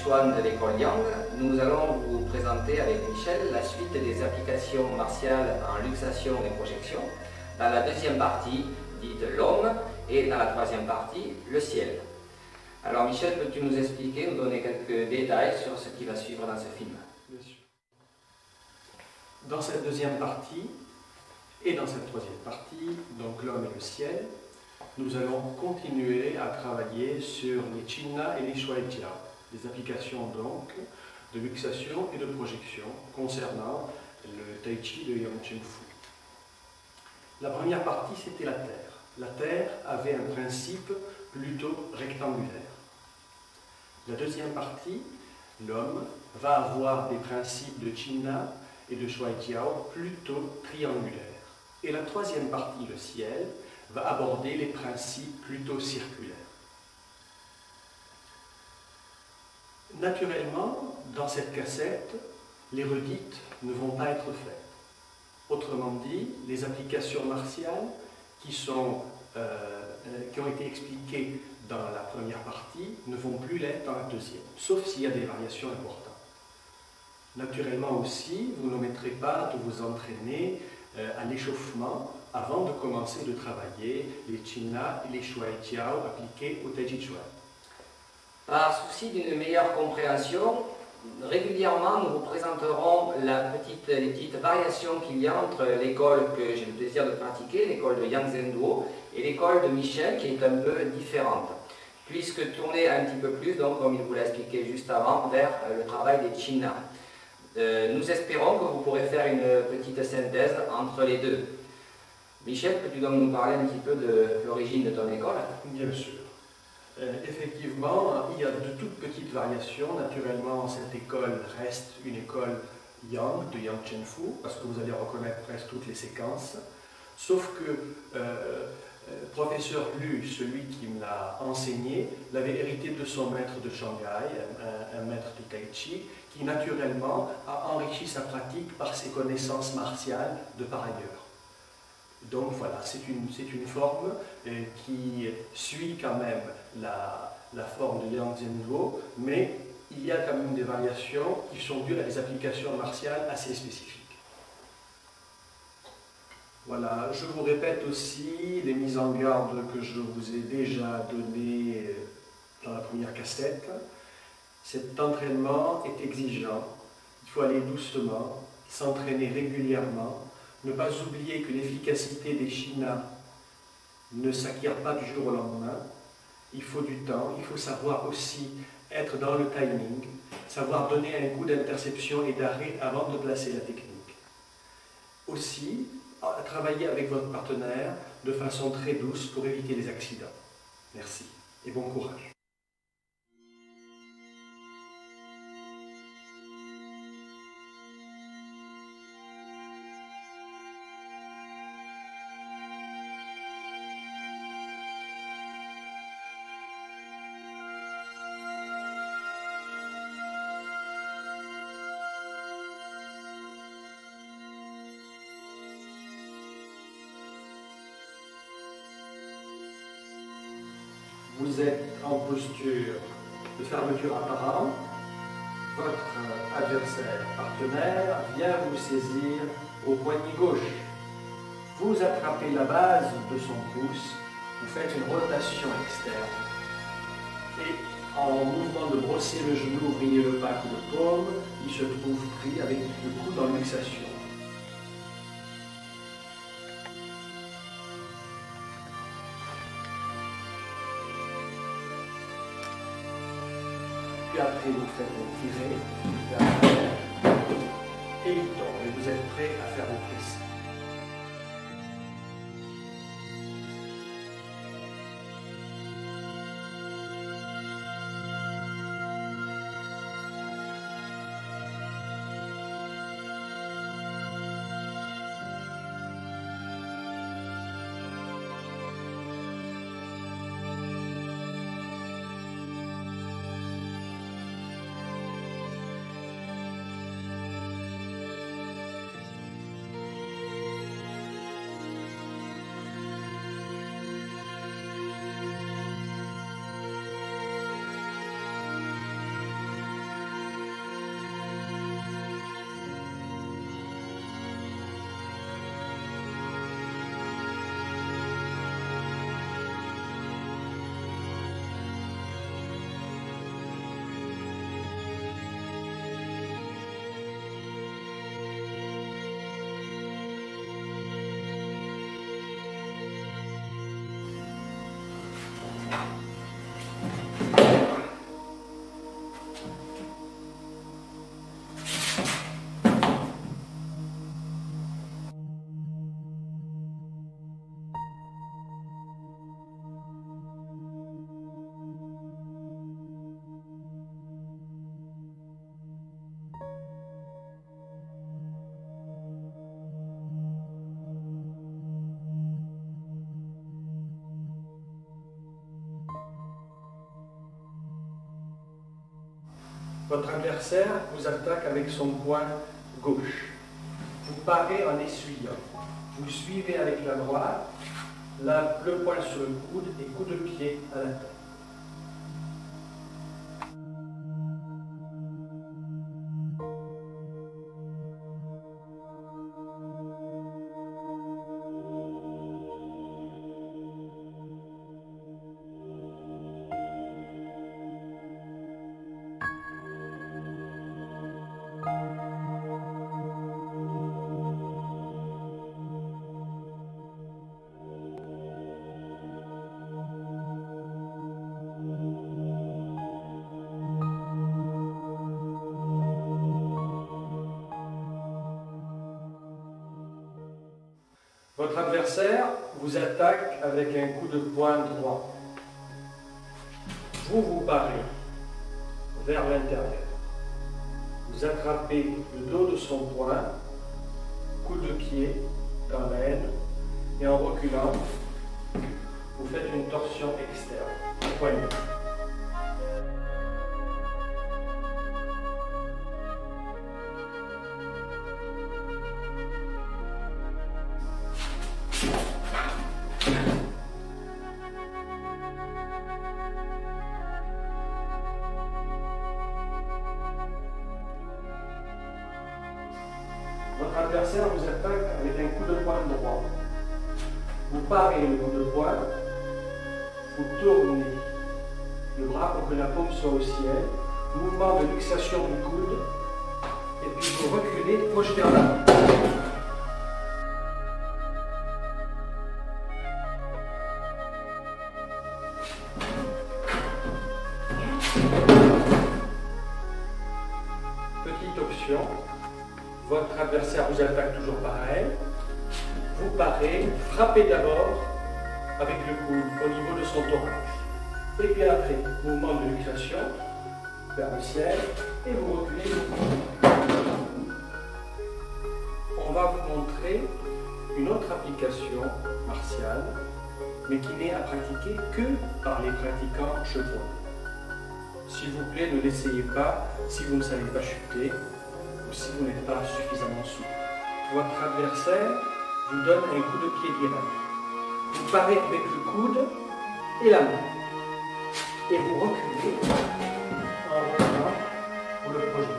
Chuan de l'école Yang, nous allons vous présenter avec Michel la suite des applications martiales en luxation et projection, dans la deuxième partie dite l'homme et dans la troisième partie le ciel. Alors Michel, peux-tu nous expliquer, nous donner quelques détails sur ce qui va suivre dans ce film? Bien sûr. Dans cette deuxième partie et dans cette troisième partie, donc l'homme et le ciel, nous allons continuer à travailler sur les Chinna et les Shuaijiao, des applications donc de luxation et de projection concernant le Tai Chi de Yang Chen Fu. La première partie, c'était la Terre. La Terre avait un principe plutôt rectangulaire. La deuxième partie, l'homme, va avoir des principes de Chinna et de Shuaijiao plutôt triangulaires. Et la troisième partie, le ciel, va aborder les principes plutôt circulaires. Naturellement, dans cette cassette, les redites ne vont pas être faites. Autrement dit, les applications martiales qui ont été expliquées dans la première partie ne vont plus l'être dans la deuxième, sauf s'il y a des variations importantes. Naturellement aussi, vous n'omettrez pas de vous entraîner à l'échauffement avant de commencer de travailler les Chinna et les Shuaijiao appliqués au Tai Chi Chuan. Par souci d'une meilleure compréhension, régulièrement nous vous présenterons les petites variations qu'il y a entre l'école que j'ai le plaisir de pratiquer, l'école de Yang Zhenduo, et l'école de Michel qui est un peu différente, puisque tourner un petit peu plus, donc comme il vous l'a expliqué juste avant, vers le travail des Chinna. Nous espérons que vous pourrez faire une petite synthèse entre les deux. Michel, peux-tu donc nous parler un petit peu de l'origine de ton école? Bien sûr. Effectivement, il y a de toutes petites variations. Naturellement, cette école reste une école Yang, de Yang Chen Fu, parce que vous allez reconnaître presque toutes les séquences. Sauf que professeur Lu, celui qui me l'a enseigné, l'avait hérité de son maître de Shanghai, un maître de Tai Chi, qui naturellement a enrichi sa pratique par ses connaissances martiales de par ailleurs. Donc voilà, c'est une forme qui suit quand même la forme de Yang Zhenduo, mais il y a quand même des variations qui sont dues à des applications martiales assez spécifiques. Voilà, je vous répète aussi les mises en garde que je vous ai déjà données dans la première cassette. Cet entraînement est exigeant, il faut aller doucement, s'entraîner régulièrement, ne pas oublier que l'efficacité des Chinna ne s'acquiert pas du jour au lendemain. Il faut du temps, il faut savoir aussi être dans le timing, savoir donner un coup d'interception et d'arrêt avant de placer la technique. Aussi, travailler avec votre partenaire de façon très douce pour éviter les accidents. Merci et bon courage. Vous êtes en posture de fermeture apparente. Votre adversaire partenaire vient vous saisir au poignet gauche. Vous attrapez la base de son pouce, vous faites une rotation externe. Et en mouvement de brosser le genou, ouvriez le pas de paume, il se trouve pris avec le coude en luxation. Puis après, vous faites tirer vers l'arrière et il tombe. Et vous êtes prêt à faire vos prises. Votre adversaire vous attaque avec son poing gauche. Vous parez en essuyant. Vous suivez avec la droite, le poing sur le coude et coup de pied à la tête. Votre adversaire vous attaque avec un coup de poing droit. Vous vous parez vers l'intérieur. Vous attrapez le dos de son poing, coup de pied dans l'aine, et en reculant, vous faites une torsion externe, poignet. Votre adversaire vous attaque avec un coup de poing droit. Vous parez le coup de poing, vous tournez le bras pour que la paume soit au ciel, mouvement de luxation du coude, et puis vous reculez, projetez en avant. Petite option. Votre adversaire vous attaque toujours pareil. Vous parez, frappez d'abord avec le coude au niveau de son thorax. Et puis après, mouvement de luxation vers le ciel et vous reculez le coude. On va vous montrer une autre application martiale, mais qui n'est à pratiquer que par les pratiquants chevronnés. S'il vous plaît, ne l'essayez pas si vous ne savez pas chuter ou si vous n'êtes pas suffisamment souple. Votre adversaire vous donne un coup de pied direct. Vous parez avec le coude et la main. Et vous reculez en reculant pour le projeter.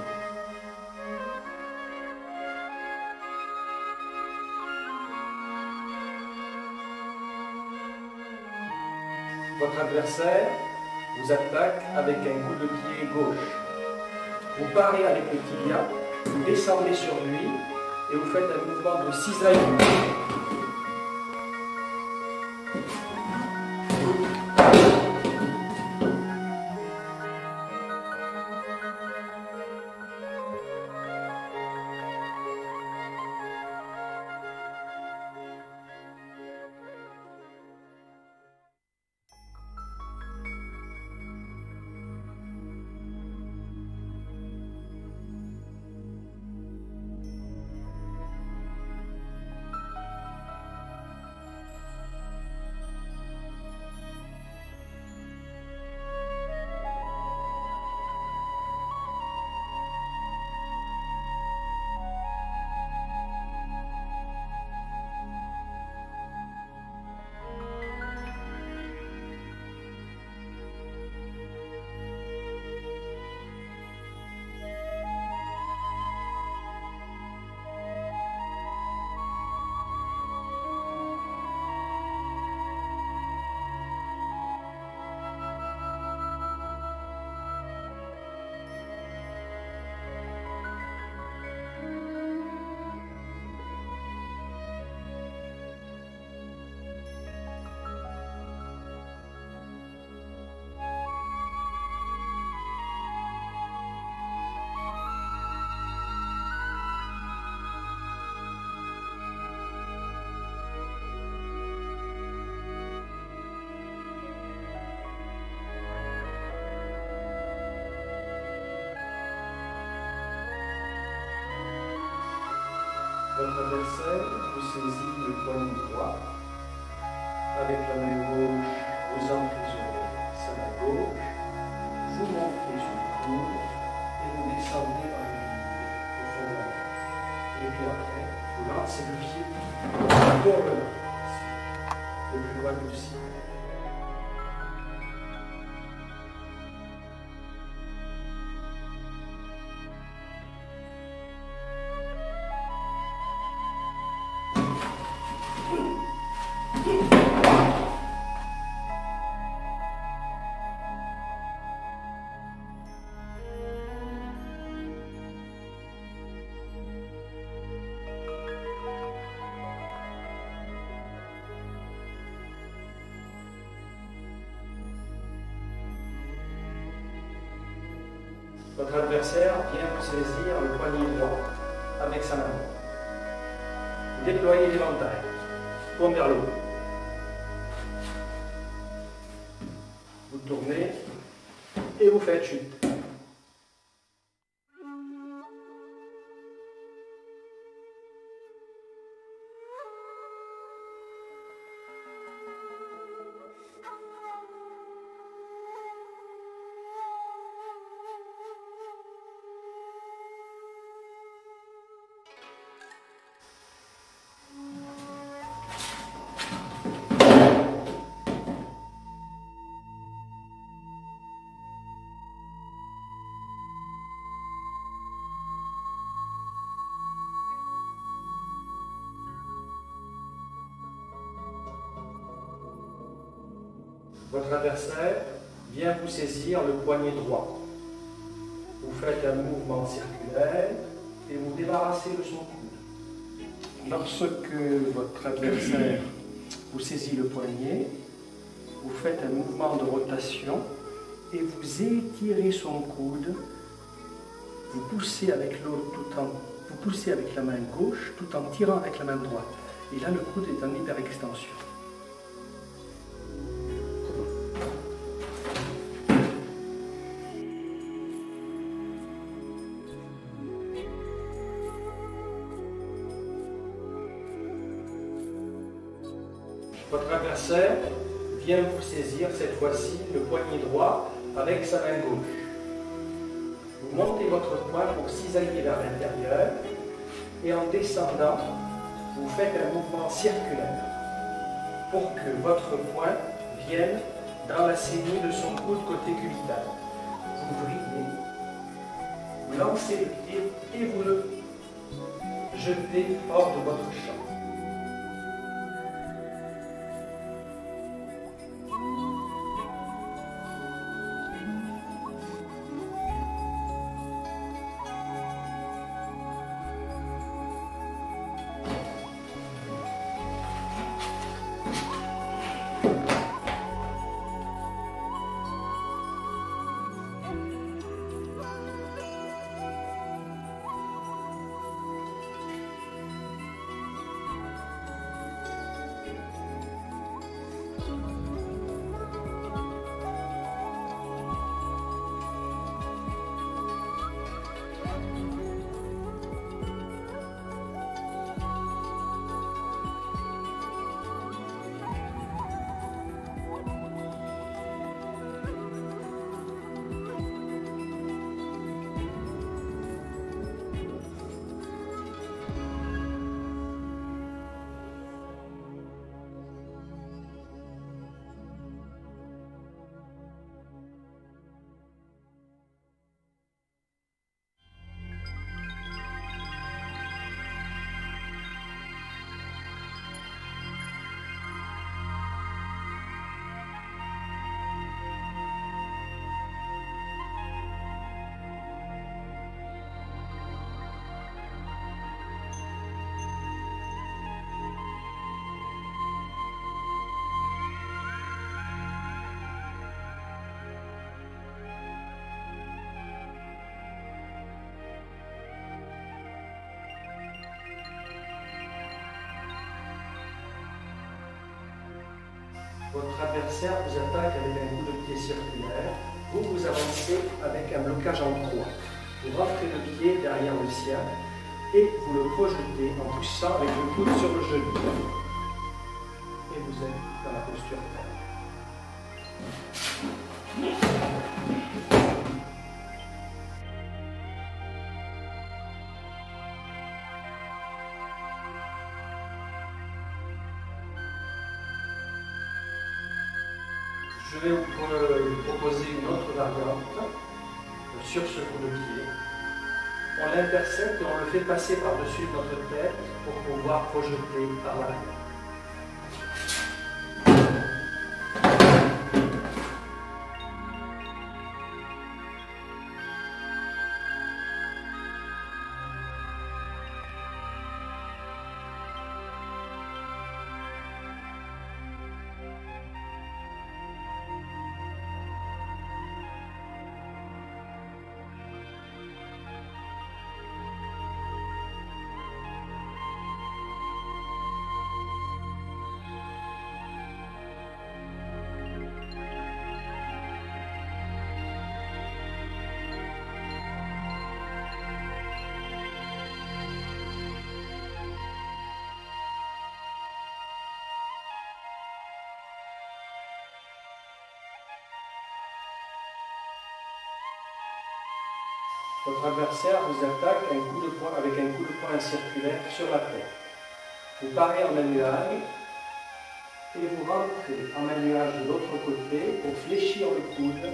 Votre adversaire vous attaque avec un coup de pied gauche. Vous parez avec le tibia, vous descendez sur lui et vous faites un mouvement de cisaillement. Votre adversaire vous saisit le poignet droit. Avec la main gauche, vous emprisonnez sa main gauche, vous montez sur le coude et descendez en ligne profondément. Et puis après, vous lancez le pied pour le plus loin possible. Votre adversaire vient vous saisir le poignet droit avec sa main. Déployez l'éventail, paume vers le haut. Vous tournez et vous faites chute. Votre adversaire vient vous saisir le poignet droit. Vous faites un mouvement circulaire et vous débarrassez de son coude. Lorsque votre adversaire vous saisit le poignet, vous faites un mouvement de rotation et vous étirez son coude. Vous poussez avec l'autre vous poussez avec la main gauche tout en tirant avec la main droite. Et là, le coude est en hyperextension. Votre adversaire vient vous saisir cette fois-ci le poignet droit avec sa main gauche. Vous montez votre poing pour cisailler vers l'intérieur et en descendant, vous faites un mouvement circulaire pour que votre poing vienne dans la saignée de son coude côté cubital. Vous brillez, vous lancez le pied et vous le jetez hors de votre champ. Votre adversaire vous attaque avec un coup de pied circulaire. Vous vous avancez avec un blocage en croix. Vous rentrez le pied derrière le sien et vous le projetez en poussant avec le coude sur le genou. Et vous êtes dans la posture ferme. Je vais vous proposer une autre variante sur ce coup de pied. On l'intercepte et on le fait passer par-dessus notre tête pour pouvoir projeter par l'arrière. Votre adversaire vous attaque avec un coup de poing circulaire sur la tête. Vous parez en main nuage et vous rentrez en main nuage de l'autre côté pour fléchir le coude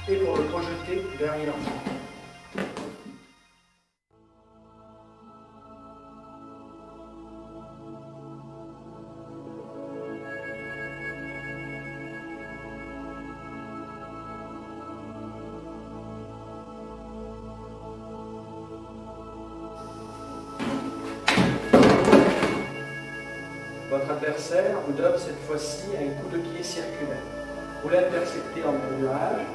et pour le projeter derrière vous. Votre adversaire vous donne cette fois-ci un coup de pied circulaire. Vous l'interceptez en main nuage,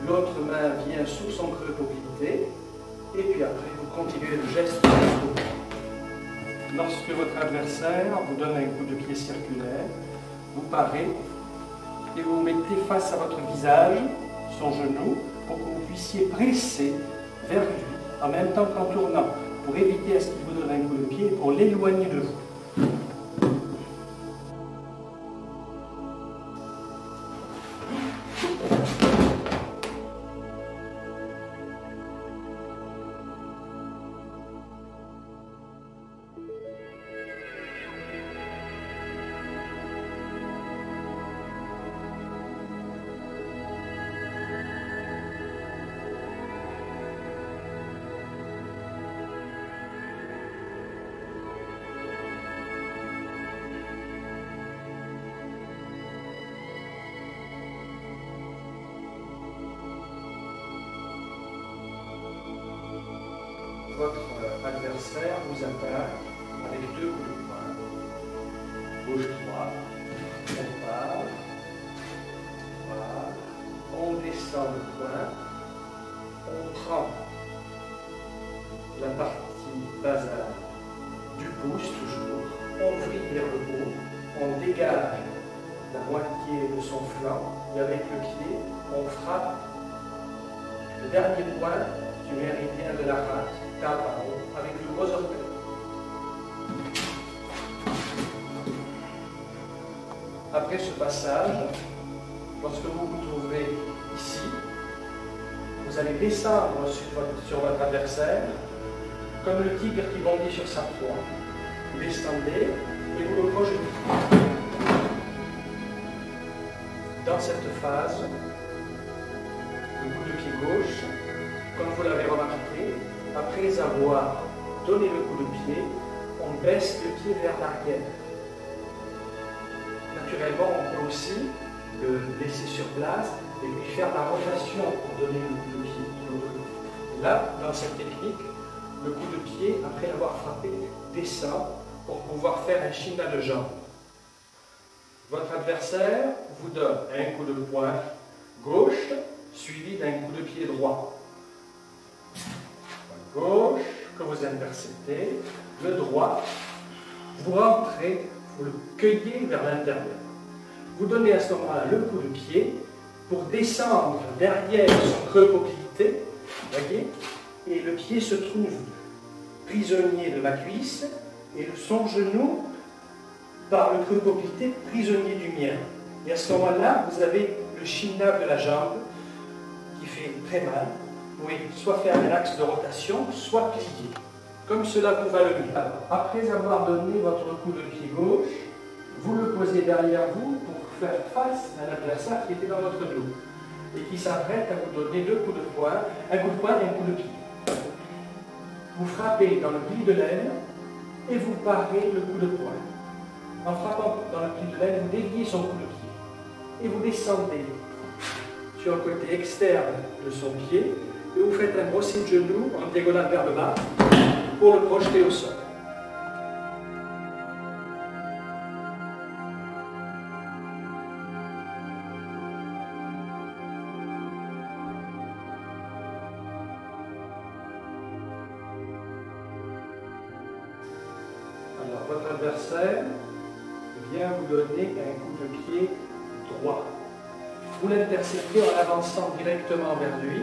l'autre main vient sous son creux poplité, et puis après vous continuez le geste jusqu'au bout. Lorsque votre adversaire vous donne un coup de pied circulaire, vous parez et vous vous mettez face à votre visage, son genou, pour que vous puissiez presser vers lui en même temps qu'en tournant, pour éviter à ce qu'il vous donne un coup de pied et pour l'éloigner de vous. Votre adversaire vous attaque avec deux coups de poing, gauche-droite, on part, voilà. On descend le poing, on prend la partie basale du pouce toujours, on vrille vers le haut, on dégage la moitié de son flanc et avec le pied, on frappe le dernier point du méridien de la rate, tape en haut, avec le gros orteil. Après ce passage, lorsque vous vous trouvez ici, vous allez descendre sur votre adversaire comme le tigre qui bondit sur sa proie. Vous descendez et vous le projetez. Dans cette phase, le coup de pied gauche, comme vous l'avez remarqué, après avoir donné le coup de pied, on baisse le pied vers l'arrière. Naturellement, on peut aussi le laisser sur place et puis faire la rotation pour donner le coup de pied de l'autre côté. Là, dans cette technique, le coup de pied, après l'avoir frappé, descend pour pouvoir faire un china de jambe. Votre adversaire vous donne un coup de poing gauche suivi d'un coup de pied droit. Gauche que vous interceptez, le droit, vous rentrez, vous le cueillez vers l'intérieur. Vous donnez à ce moment-là le coup de pied pour descendre derrière son creux poplité, voyez, et le pied se trouve prisonnier de la cuisse et son genou, par le creux poplité, prisonnier du mien. Et à ce moment-là, vous avez le china de la jambe qui fait très mal. Vous pouvez soit faire un axe de rotation, soit plier. Comme cela vous va le mieux. Après avoir donné votre coup de pied gauche, vous le posez derrière vous pour faire face à un adversaire qui était dans votre dos et qui s'apprête à vous donner deux coups de poing, un coup de poing et un coup de pied. Vous frappez dans le pli de l'aile et vous parez le coup de poing. En frappant dans le pli de l'aile, vous déviez son coup de pied et vous descendez sur le côté externe de son pied et vous faites un brossé de genou en diagonale vers le bas pour le projeter au sol. Alors, votre adversaire vient vous donner un coup de pied droit. Vous l'interceptez en avançant directement vers lui,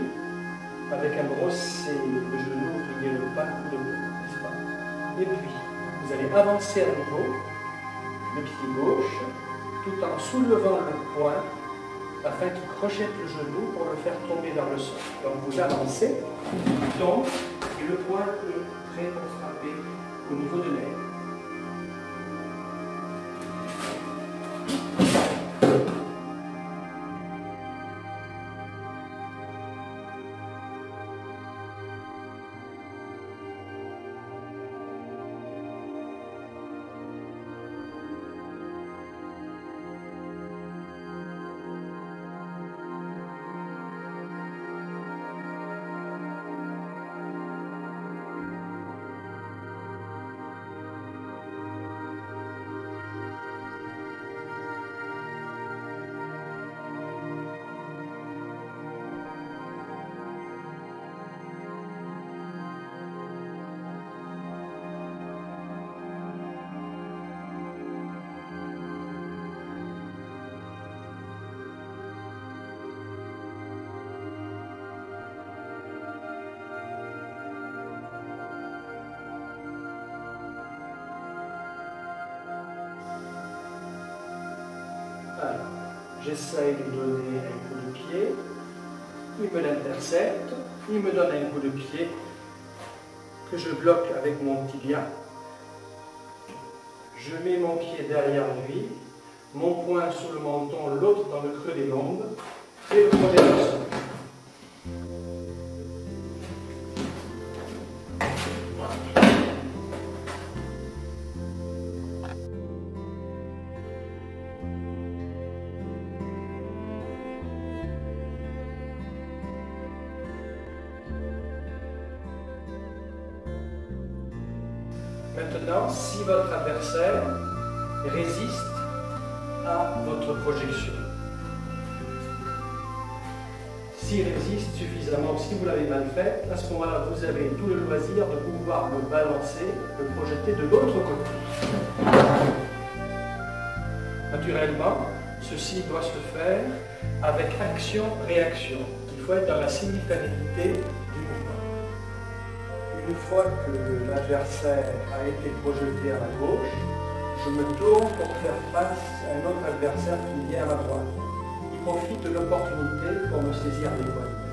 avec un brossé de genou qui ne pas coup de poing, n'est-ce pas? Et puis, vous allez avancer à nouveau, le pied gauche, tout en soulevant le poing, afin qu'il crochette le genou pour le faire tomber vers le sol. Donc vous avancez, il tombe, et le poing est prêt pour frapper au niveau de l'aile. Alors, j'essaye de donner un coup de pied, il me l'intercepte, il me donne un coup de pied que je bloque avec mon tibia. Je mets mon pied derrière lui, mon poing sous le menton, l'autre dans le creux des lombes, et le projette au sol. Maintenant, si votre adversaire résiste à votre projection, s'il résiste suffisamment, ou si vous l'avez mal fait, à ce moment-là, vous avez tout le loisir de pouvoir le balancer, le projeter de l'autre côté. Naturellement, ceci doit se faire avec action-réaction. Il faut être dans la simultanéité du mouvement. Une fois que l'adversaire a été projeté à la gauche, je me tourne pour faire face à un autre adversaire qui vient à ma droite. Il profite de l'opportunité pour me saisir les poignets.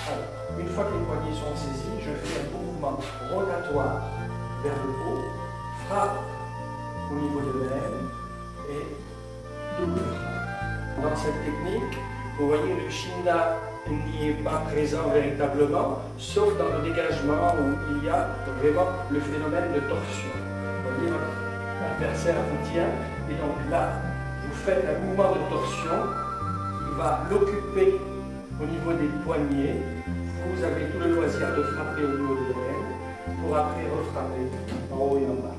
Alors, une fois que les poignets sont saisis, je fais un mouvement rotatoire vers le haut, frappe au niveau de l'aile et double frappe. Dans cette technique, vous voyez, le Shinda n'y est pas présent véritablement, sauf dans le dégagement où il y a vraiment le phénomène de torsion. Vous voyez, votre adversaire vous tient, et donc là, vous faites un mouvement de torsion qui va l'occuper au niveau des poignets. Vous avez tout le loisir de frapper au niveau de l'aile, pour après refrapper en haut et en bas.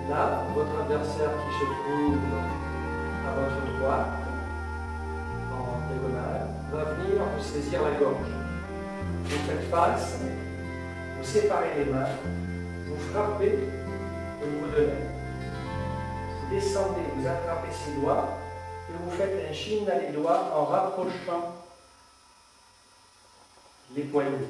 Là, votre adversaire qui se trouve à votre droite, en diagonale, va venir vous saisir la gorge. Vous faites face, vous séparez les mains, vous frappez au niveau de l'aine. Vous descendez, vous attrapez ses doigts et vous faites un shin dans les doigts en rapprochant les poignets.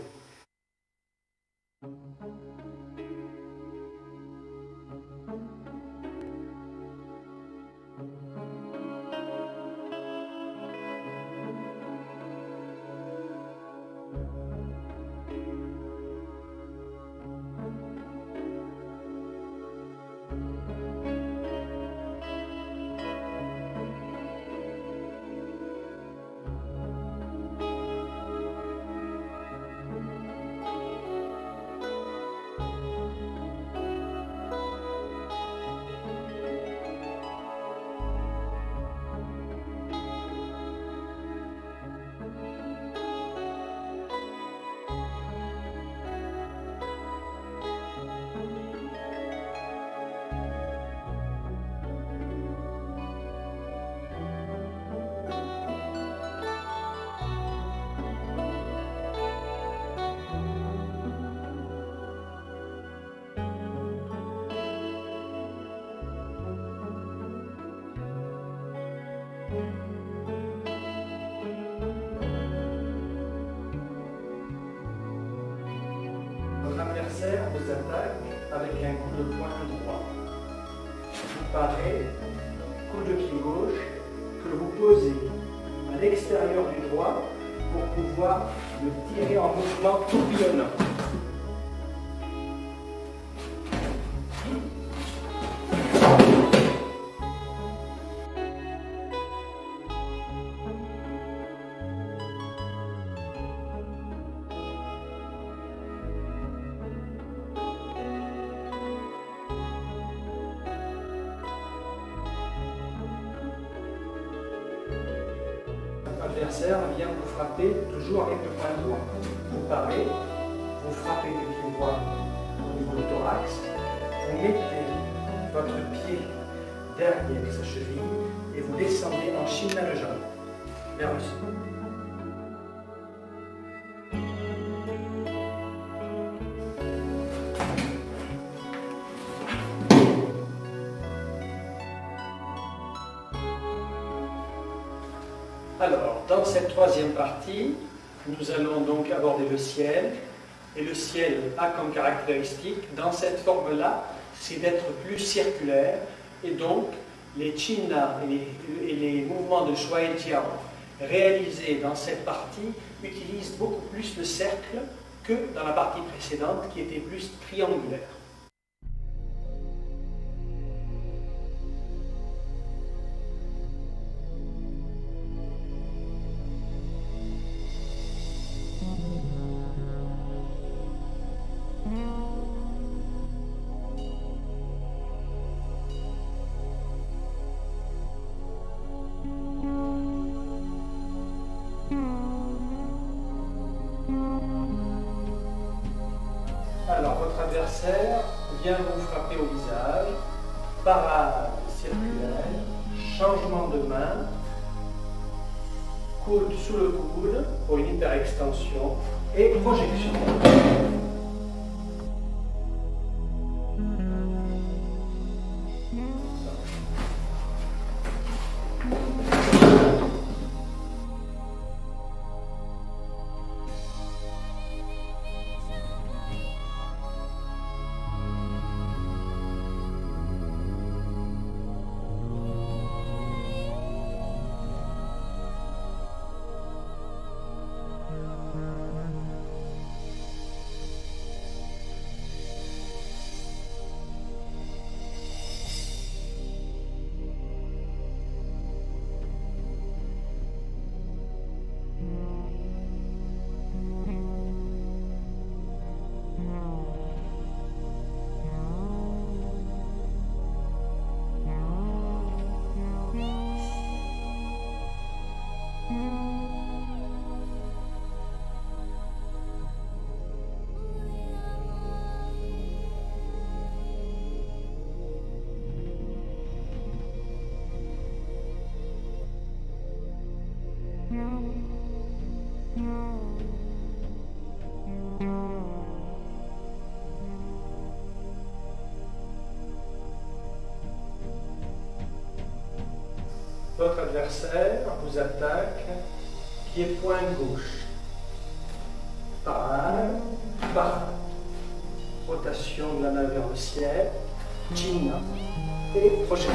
L'adversaire vous attaque avec un coup de poing droit. Vous parez, coup de pied gauche, que vous posez à l'extérieur du droit pour pouvoir le tirer en mouvement tourbillonnant. L'adversaire vient vous frapper toujours avec le poing droit. Vous parez, vous frappez du pied droit au niveau du thorax, vous mettez votre pied derrière sa cheville et vous descendez en shin dans le jambe, vers le sol. Alors, dans cette troisième partie, nous allons donc aborder le ciel. Et le ciel a comme caractéristique, dans cette forme-là, c'est d'être plus circulaire. Et donc, les chinna et les mouvements de Shuai Jiao réalisés dans cette partie utilisent beaucoup plus le cercle que dans la partie précédente qui était plus triangulaire. Alors, votre adversaire vient vous frapper au visage, parade circulaire, changement de main, coude sous le coude pour une hyperextension et projection. adversaire vous attaque, qui est poing gauche. Par, rotation de la main vers le ciel, chin et projection.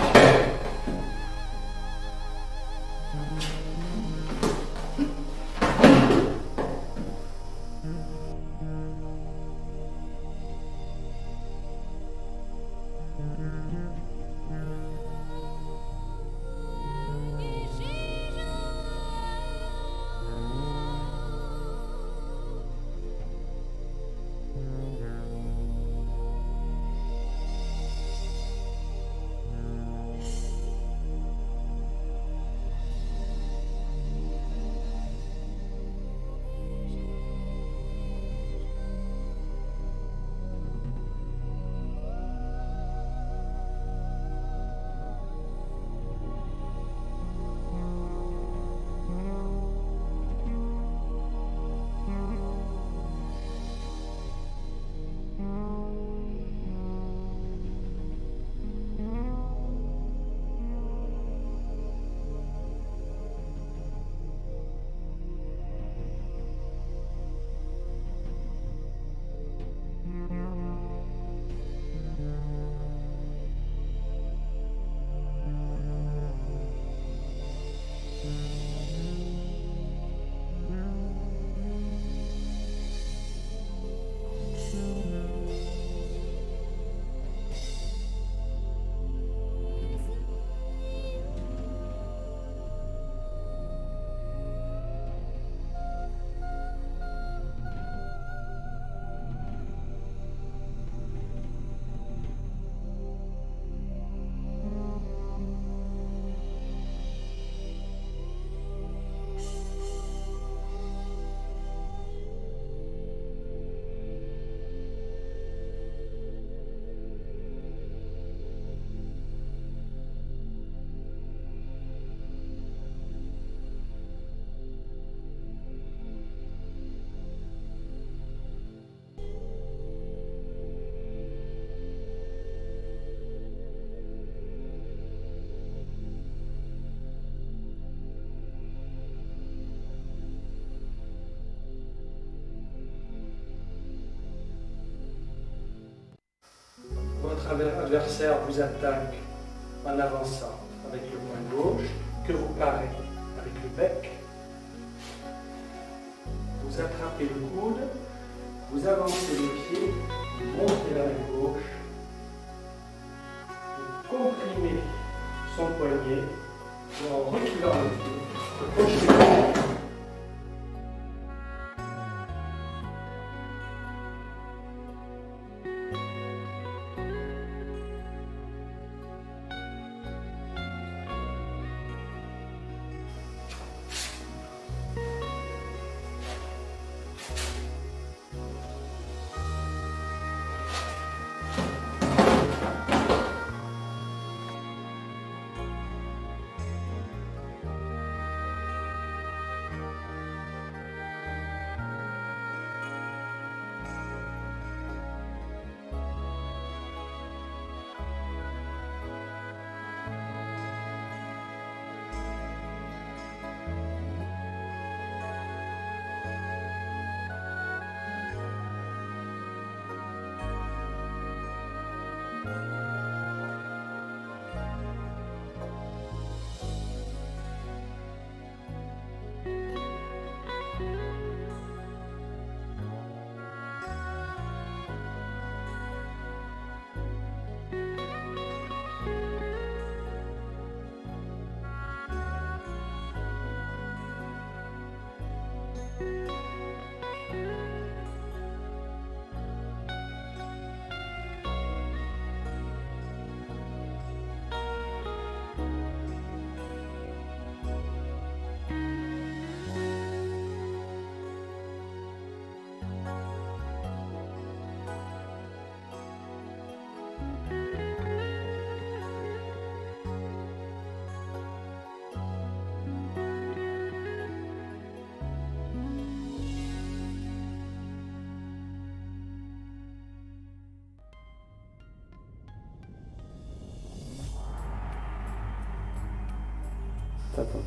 Votre adversaire vous attaque en avançant avec le poing gauche, que vous parez avec le bec. Vous attrapez le coude, vous avancez le pied, vous montez la main gauche, vous comprimez son poignet et en reculant le pied, vous crochez le pied.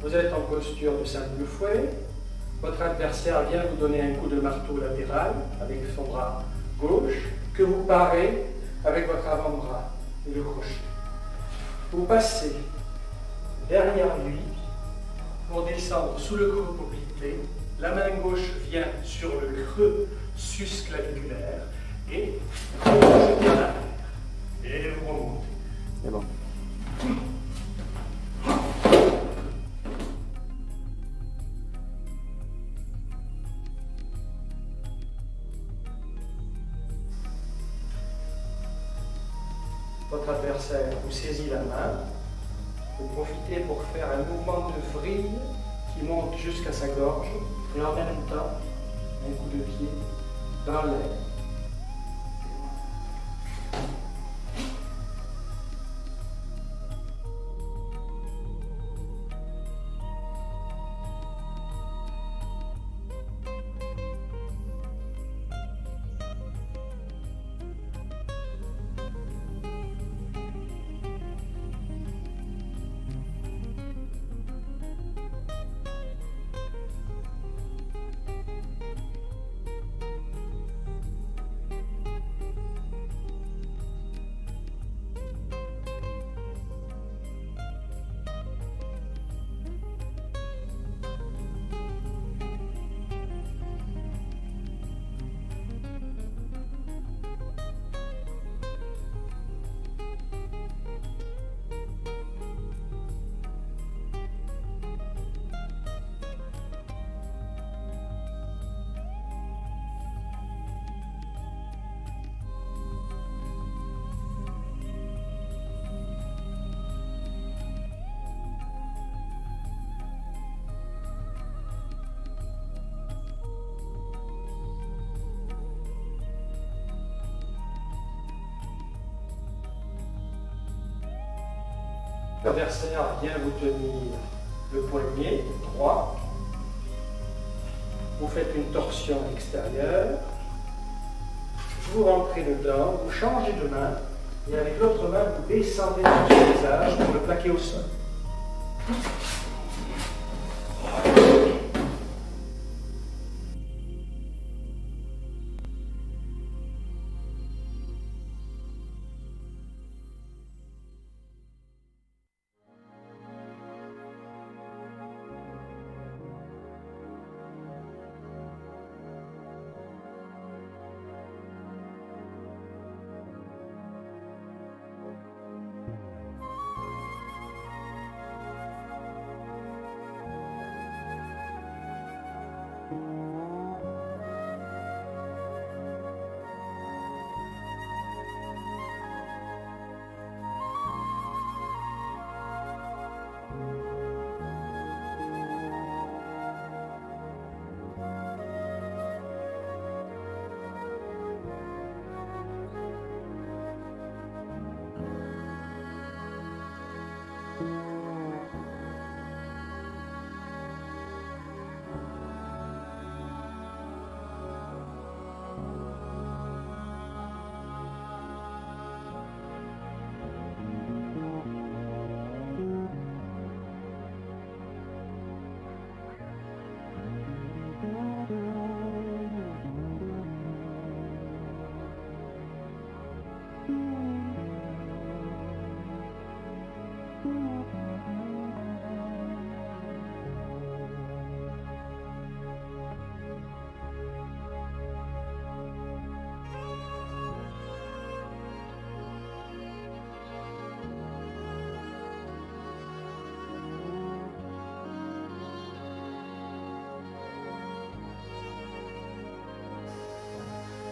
Vous êtes en posture de simple fouet. Votre adversaire vient vous donner un coup de marteau latéral avec son bras gauche que vous parez avec votre avant-bras et le crochet. Vous passez derrière lui pour descendre sous le creux poplité. La main gauche vient sur le creux sus-claviculaire et vous jetez en arrière. Et vous remontez. C'est bon. Votre adversaire vous saisit la main, vous profitez pour faire un mouvement de vrille qui monte jusqu'à sa gorge et en même temps un coup de pied dans l'air. L'adversaire vient vous tenir le poignet droit. Vous faites une torsion extérieure. Vous rentrez dedans, vous changez de main et avec l'autre main, vous descendez sur son visage pour le plaquer au sol.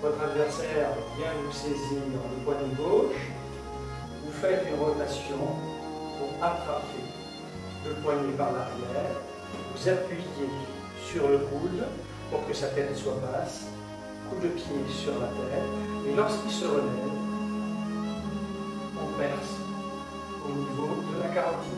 Votre adversaire vient vous saisir le poignet gauche. Vous faites une rotation pour attraper le poignet par l'arrière. Vous appuyez sur le coude pour que sa tête soit basse. Coup de pied sur la tête. Et lorsqu'il se relève, on perce au niveau de la carotide.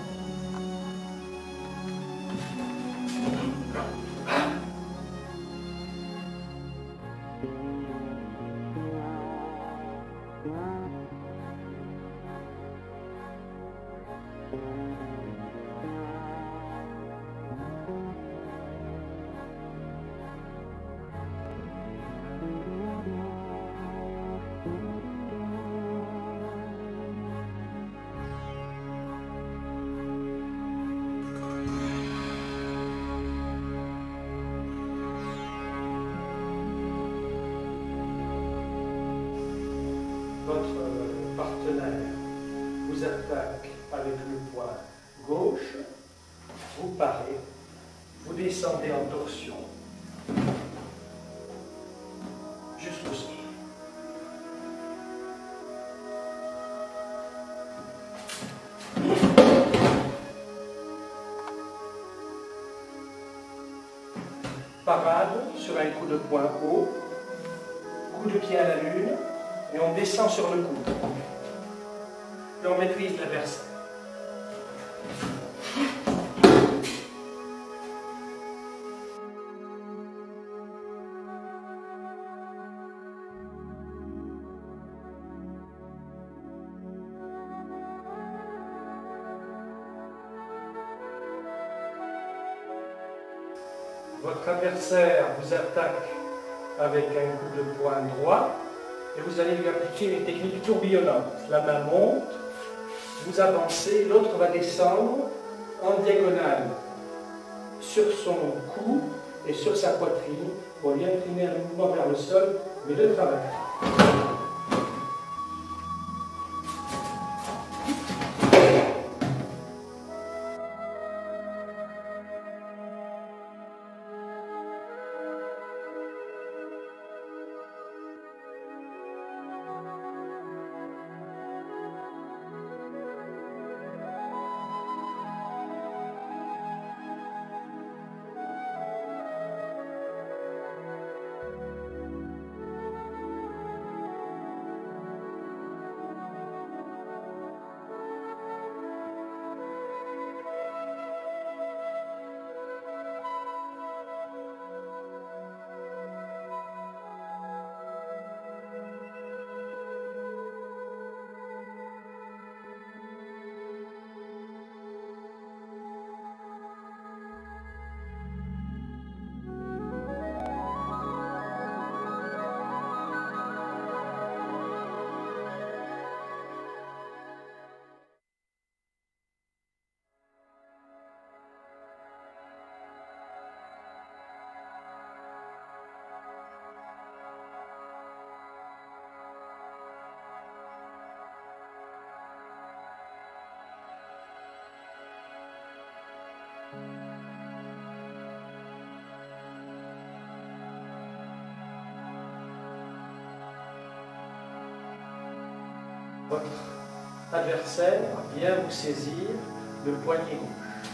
votre partenaire vous attaque avec le poing gauche, vous parez, vous descendez en torsion jusqu'au sol. Parade sur un coup de poing haut, coup de pied à la lune, et on descend sur le coude. Et on maîtrise l'adversaire. Votre adversaire vous attaque avec un coup de poing droit et vous allez lui appliquer une technique tourbillonnante. La main monte, vous avancez, l'autre va descendre en diagonale sur son cou et sur sa poitrine pour lui imprimer un mouvement vers le sol, mais de travers. Votre adversaire vient vous saisir le poignet gauche.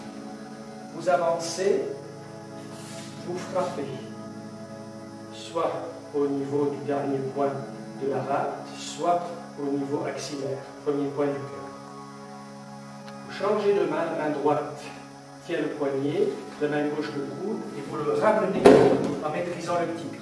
Vous avancez, vous frappez, soit au niveau du dernier point de la rate, soit au niveau axillaire, premier point du cœur. Vous changez de main, la main droite tient le poignet, la main gauche le coude, et vous le ramenez en maîtrisant le tigre.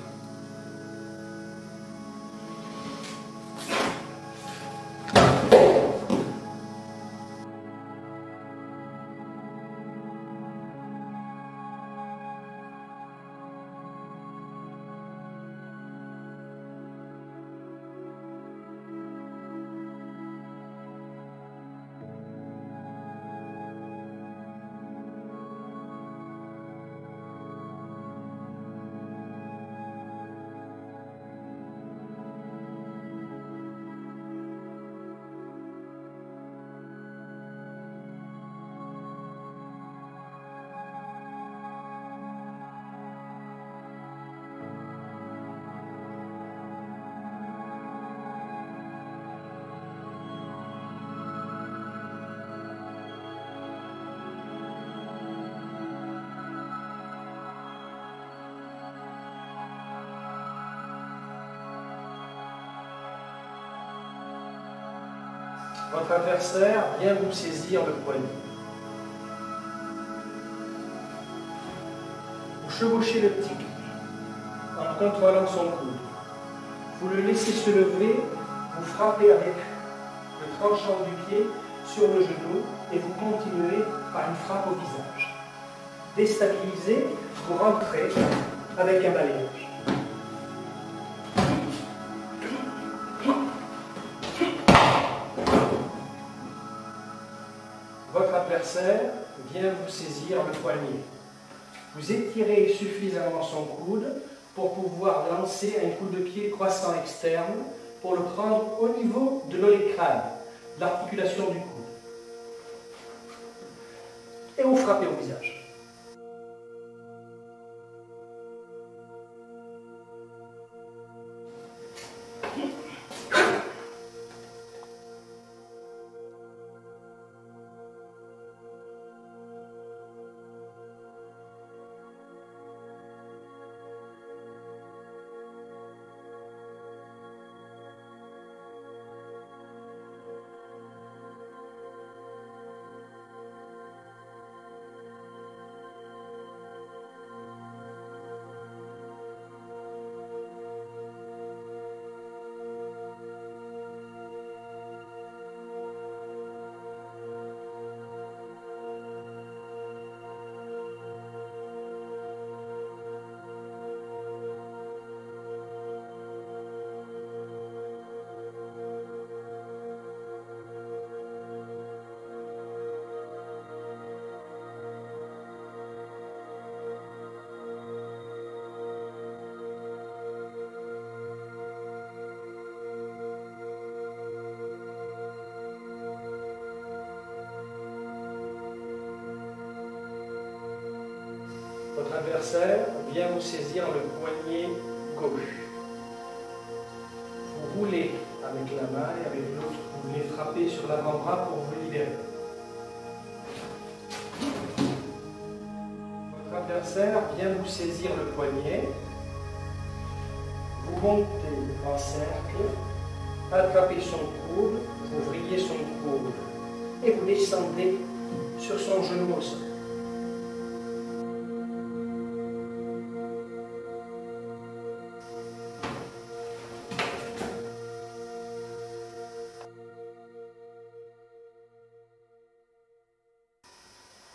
Votre adversaire vient vous saisir le poignet. Vous chevauchez le tigre en contrôlant son coude. Vous le laissez se lever, vous frappez avec le tranchant du pied sur le genou et vous continuez par une frappe au visage. Déstabilisé, vous rentrez avec un balayage. Votre adversaire vient vous saisir le poignet. Vous étirez suffisamment son coude pour pouvoir lancer un coup de pied croissant externe pour le prendre au niveau de l'olecrâne, l'articulation du coude. Et vous frappez au visage. Votre adversaire vient vous saisir le poignet gauche. Vous roulez avec la main et avec l'autre, vous venez frapper sur l'avant-bras pour vous libérer. Votre adversaire vient vous saisir le poignet. Vous montez en cercle, attrapez son coude, vous vrillez son coude et vous descendez sur son genou au sol.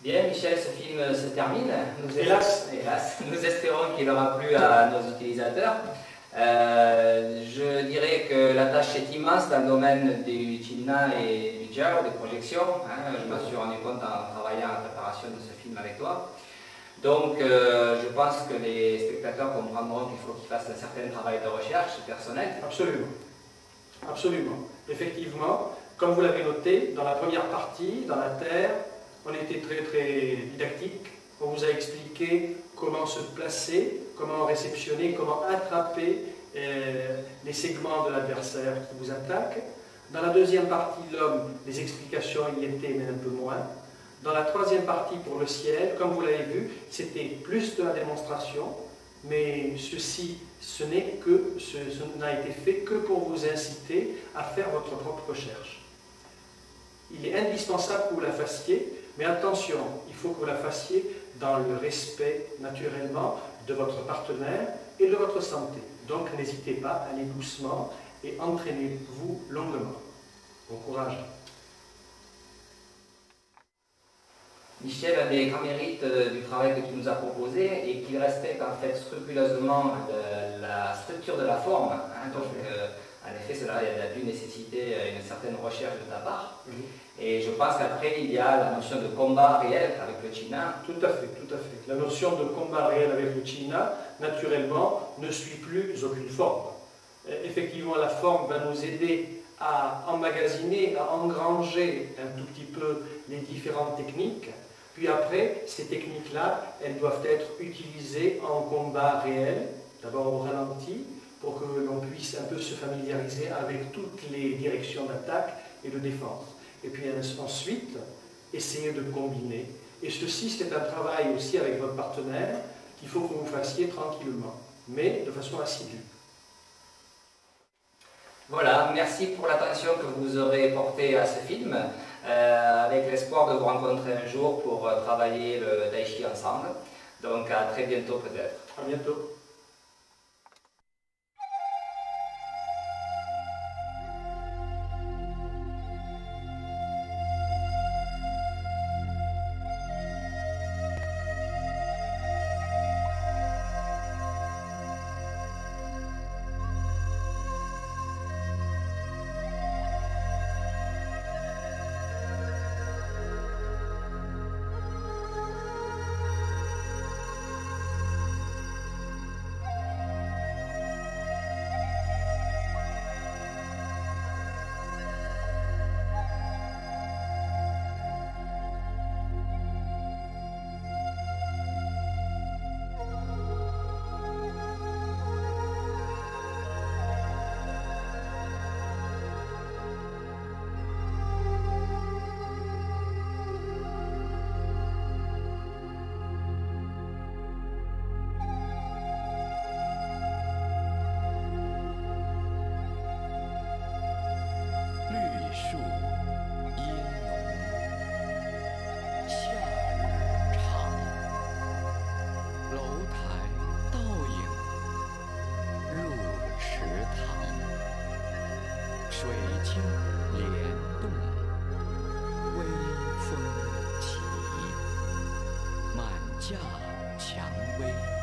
Bien, Michel, ce film se termine. Hélas. Nous espérons qu'il aura plu à nos utilisateurs. Je dirais que la tâche est immense dans le domaine du Chinna et du Jiao, des projections. Je m'en suis rendu compte en travaillant à la préparation de ce film avec toi. Donc, je pense que les spectateurs comprendront qu'il faut qu'ils fassent un certain travail de recherche personnel. Absolument. Absolument. Effectivement, comme vous l'avez noté, dans la première partie, dans la Terre, on était très didactique. On vous a expliqué comment se placer, comment réceptionner, comment attraper les segments de l'adversaire qui vous attaque. Dans la deuxième partie, l'homme, les explications y étaient, mais un peu moins. Dans la troisième partie, pour le ciel, comme vous l'avez vu, c'était plus de la démonstration, mais ce n'a été fait que pour vous inciter à faire votre propre recherche. Il est indispensable que vous la fassiez, mais attention, il faut que vous la fassiez dans le respect, naturellement, de votre partenaire et de votre santé. Donc, n'hésitez pas, allez doucement et entraînez-vous longuement. Bon courage. Michel a des grands mérites du travail que tu nous as proposé et qu'il respecte en fait scrupuleusement la structure de la forme. En effet, cela a dû nécessiter une certaine recherche de ta part. Et je pense qu'après, il y a la notion de combat réel avec le Chinna. Tout à fait, tout à fait. La notion de combat réel avec le Chinna, naturellement, ne suit plus aucune forme. Effectivement, la forme va nous aider à emmagasiner, à engranger un tout petit peu les différentes techniques. Puis après, ces techniques-là, elles doivent être utilisées en combat réel, d'abord au ralenti, pour que l'on puisse un peu se familiariser avec toutes les directions d'attaque et de défense. Et puis ensuite, essayer de combiner. Et ceci, c'est un travail aussi avec votre partenaire qu'il faut que vous fassiez tranquillement, mais de façon assidue. Voilà, merci pour l'attention que vous aurez portée à ce film, avec l'espoir de vous rencontrer un jour pour travailler le Daichi ensemble. Donc à très bientôt peut-être. À bientôt. 水晶帘动，微风起，满架蔷薇。